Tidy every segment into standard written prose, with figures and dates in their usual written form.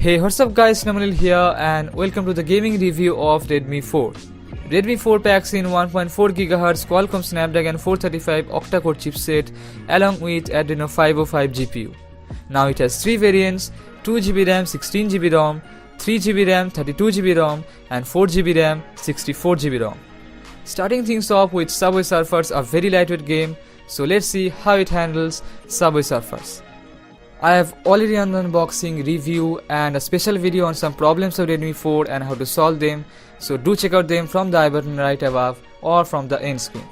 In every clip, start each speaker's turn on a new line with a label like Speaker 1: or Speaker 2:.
Speaker 1: Hey, what's up guys, Namanil here and welcome to the gaming review of Redmi 4. Redmi 4 packs in 1.4 GHz Qualcomm Snapdragon 435 octa-core chipset along with Adreno 505 GPU. Now it has 3 variants, 2GB RAM 16GB ROM, 3GB RAM 32GB ROM and 4GB RAM 64GB ROM. Starting things off with Subway Surfers, a very lightweight game, so let's see how it handles Subway Surfers. I have already done an unboxing, review and a special video on some problems of Redmi 4 and how to solve them, so do check out them from the I button right above or from the end screen.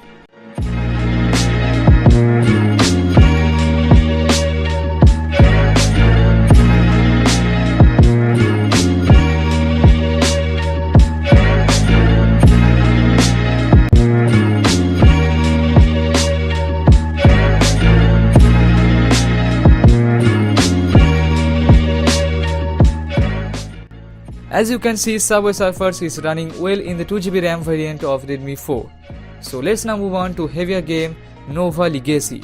Speaker 1: As you can see, Subway Surfers is running well in the 2GB RAM variant of Redmi 4. So let's now move on to heavier game Nova Legacy.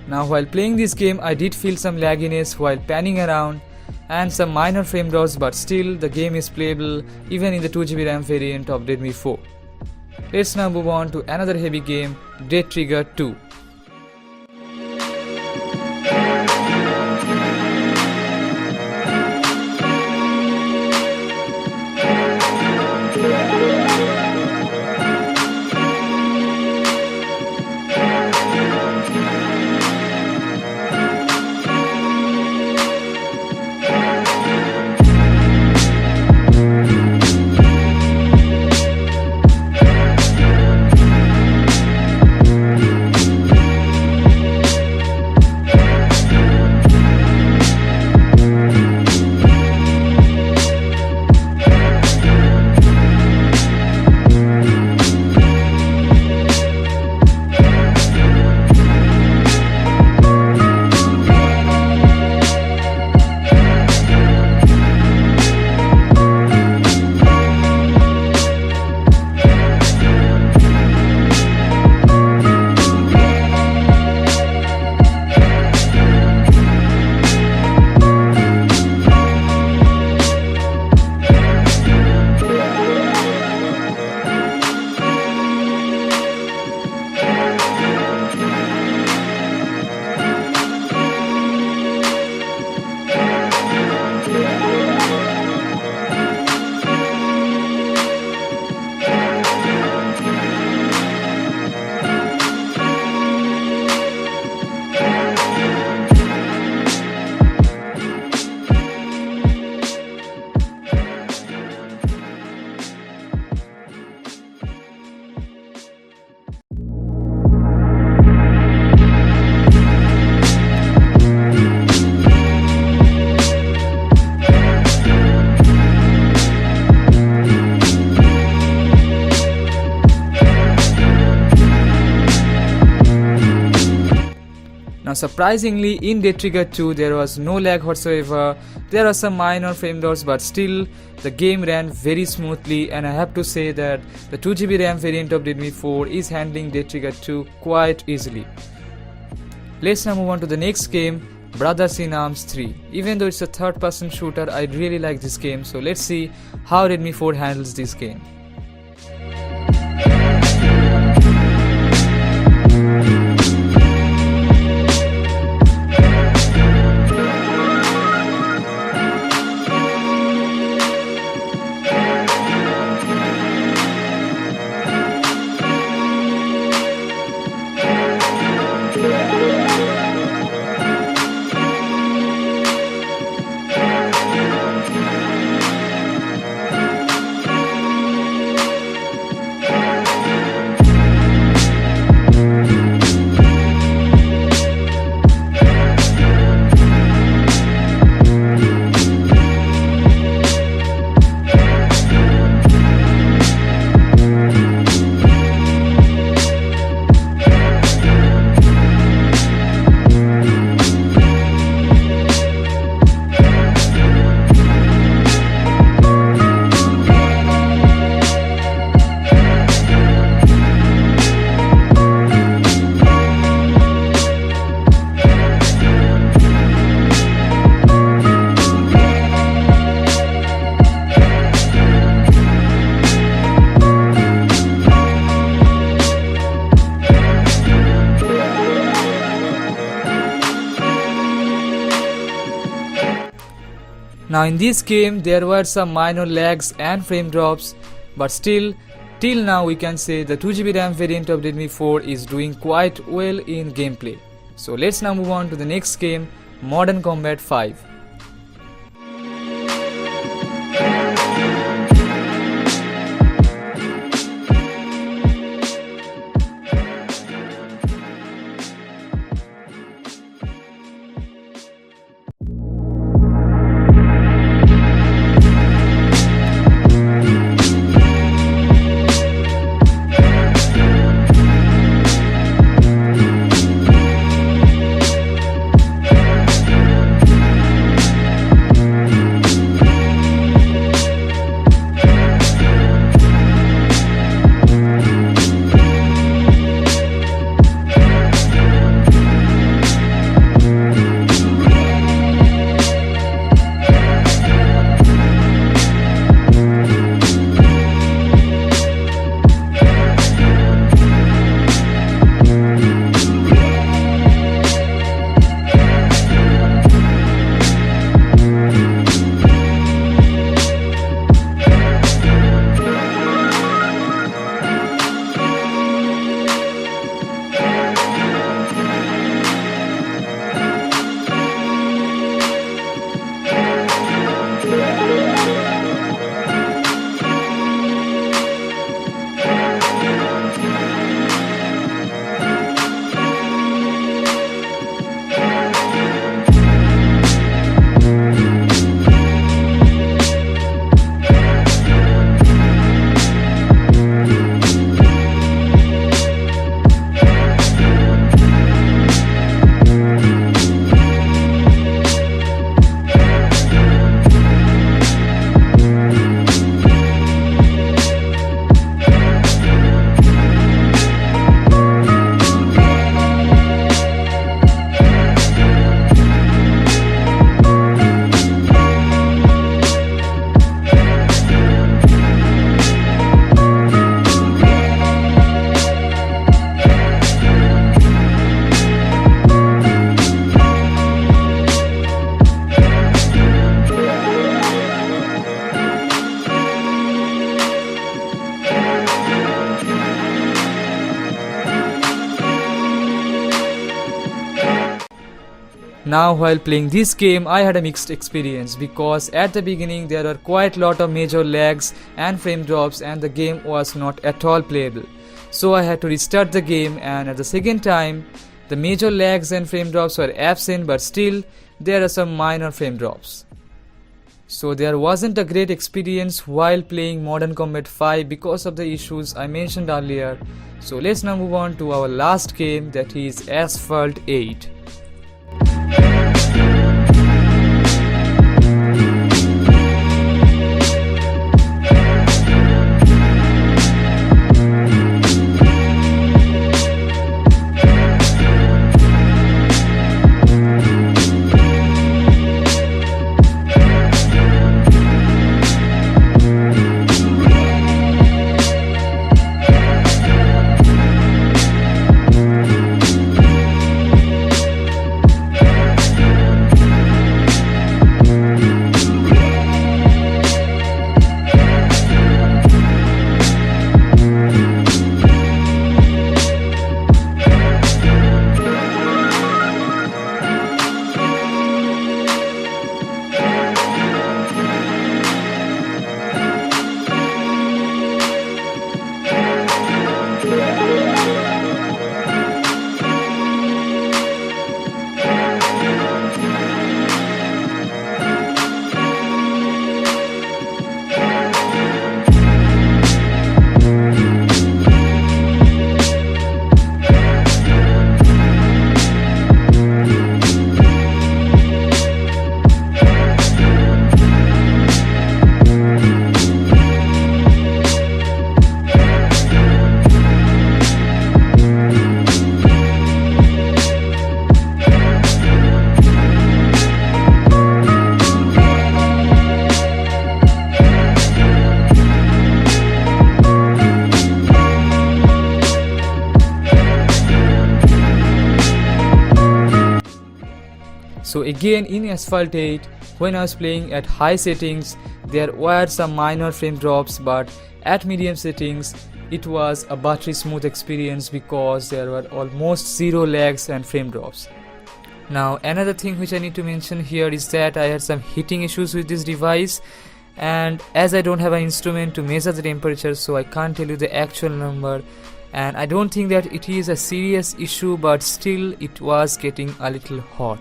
Speaker 1: Now while playing this game I did feel some lagginess while panning around and some minor frame drops, but still the game is playable even in the 2GB RAM variant of Redmi 4. Let's now move on to another heavy game, Dead Trigger 2. Now surprisingly, in Dead Trigger 2 there was no lag whatsoever. There are some minor frame drops, but still the game ran very smoothly, and I have to say that the 2GB RAM variant of Redmi 4 is handling Dead Trigger 2 quite easily. Let's now move on to the next game, Brothers in Arms 3. Even though it's a third-person shooter, I really like this game, so let's see how Redmi 4 handles this game. Now in this game there were some minor lags and frame drops, but still till now we can say the 2GB RAM variant of Redmi 4 is doing quite well in gameplay. So let's now move on to the next game, Modern Combat 5. Now while playing this game I had a mixed experience, because at the beginning there were quite lot of major lags and frame drops and the game was not at all playable. So I had to restart the game, and at the second time the major lags and frame drops were absent, but still there are some minor frame drops. So there wasn't a great experience while playing Modern Combat 5 because of the issues I mentioned earlier. So let's now move on to our last game, that is Asphalt 8. So again in Asphalt 8, when I was playing at high settings, there were some minor frame drops, but at medium settings it was a buttery smooth experience because there were almost zero lags and frame drops. Now another thing which I need to mention here is that I had some heating issues with this device, and as I don't have an instrument to measure the temperature, so I can't tell you the actual number, and I don't think that it is a serious issue, but still it was getting a little hot.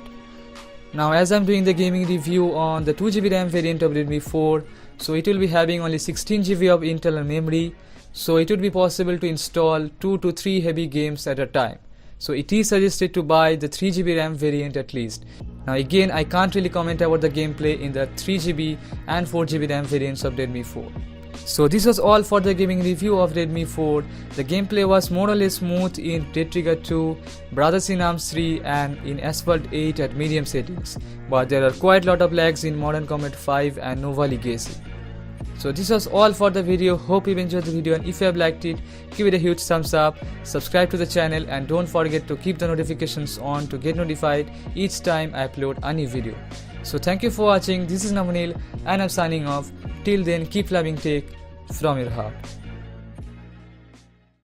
Speaker 1: Now as I'm doing the gaming review on the 2GB RAM variant of Redmi 4, so it will be having only 16GB of internal memory, so it would be possible to install 2 to 3 heavy games at a time. So it is suggested to buy the 3GB RAM variant at least. Now again, I can't really comment about the gameplay in the 3GB and 4GB RAM variants of Redmi 4. So this was all for the gaming review of Redmi 4. The gameplay was more or less smooth in Dead Trigger 2, Brothers in Arms 3 and in Asphalt 8 at medium settings. But there are quite a lot of lags in Modern Combat 5 and Nova Legacy. So this was all for the video. Hope you enjoyed the video, and if you have liked it, give it a huge thumbs up, subscribe to the channel, and don't forget to keep the notifications on to get notified each time I upload a new video. So thank you for watching. This is Namunil and I'm signing off. Till then, keep loving tech from your heart.